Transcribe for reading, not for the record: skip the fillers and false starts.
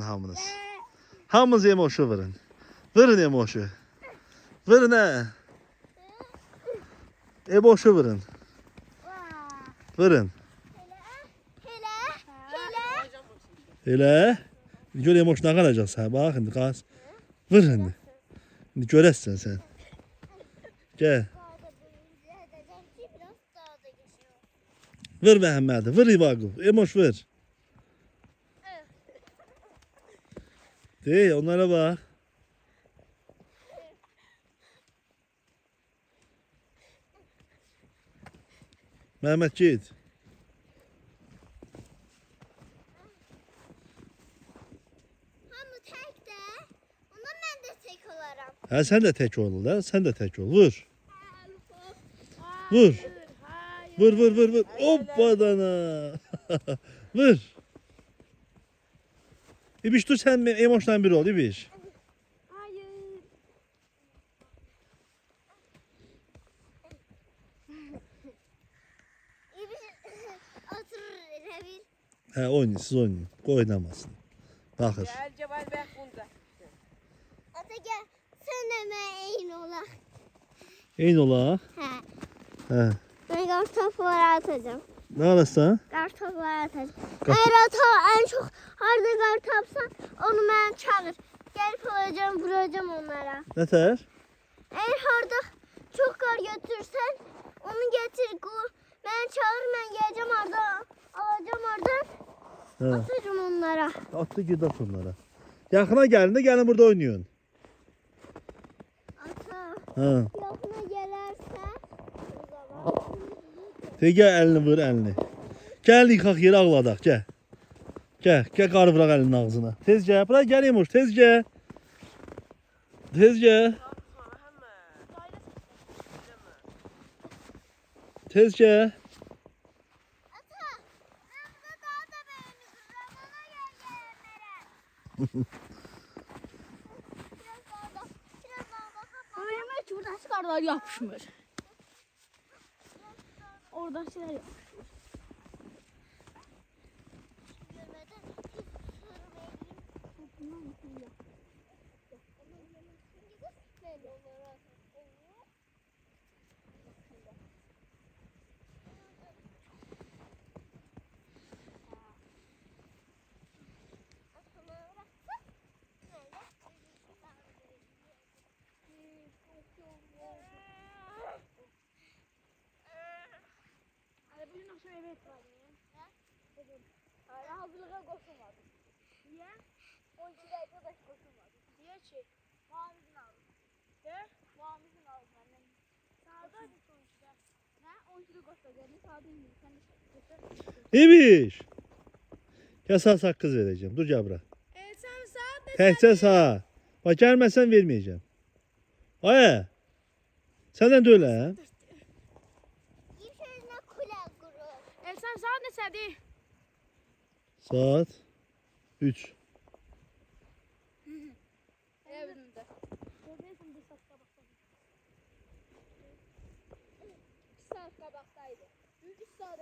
Hamınız. Hamınız emoşu vurun. Vurun emoşu. Vurun ha. Emoşu vurun. Vurun. Hele. Gör emoşuna kalacaksan. Bak şimdi kaz. Vur şimdi. Şimdi görəsən sen. Gel. Vur Məhəmmədi. Vur İvaqov. Emoş vur. Dey onlara bak. Mehmet git. Hamı tek de. Ondan ben de tek olaram. Ha sen de tek ol da. Sen de tek ol. Vur. Vur. Vur vur vur vur. Hoppadana. Vur. İbiş dur sen emoşdan biri ol İbiş. Hayır. İyi bir oturur Revil. He oynayın siz oynayın. Oynamasın. Bakır. Gel Cemal Bey bunda. Ata gel. Sen de ben en ola. Eyni ola. He. He. Ben kartopları atacağım. Ne arasın? Kartopları atacağım. Eğer ata en çok harda kartopsan onu ben çağır. Gelip alacağım vuracağım onlara. Ne ter? Eğer harda çok kar götürsen onu getir. Ben çağır ben geleceğim orada. Alacağım oradan. He. Atacağım onlara. Attı git at onlara. Yakına gelin de gelin burada oynuyorsun. Ata Ha. yakına gelirse o zaman. De gel elini vur elini. Gel yıkaq yeri ağladaq gel. Gel qarı vuraq elinin ağzına. Tez gel. Bura gel Emoş tez gel. Tez gel. Tez gel. Ata ben burada daha da beğeniyorum. Ona gel gelenlere. Biraz daha bakalım. Mehmet buradan çıkardılar yapışmır. Oradan şeyler yapışmır. Görmeden hiç sürmeyeyim. Böyle olarak. Hadi bugün akşam eve etmedim ya. Bugün. Hala hazırlığa koşulmadım. Niye? 12'lerde de koşulmadım. Niye ki? Muhamed'in aldım. Ne? Muhamed'in aldım annem. Sağdaydı sonuçta. Ne? 12'de koşulacağını sağdayım. Sen de koşul. İbiş. Gel sağ sakız vereceğim. Dur gel bura. Sen saat ne? Təkcə sağ. Bak gelmezsen vermeyeceğim. Aya. Senden de öyle ha. İşine kule kurur. Sen saat ne sedi? Saat 3. Evimde. Gördüysün bir saat kabaktaydı. 2 saat kabaktaydı. 3 saat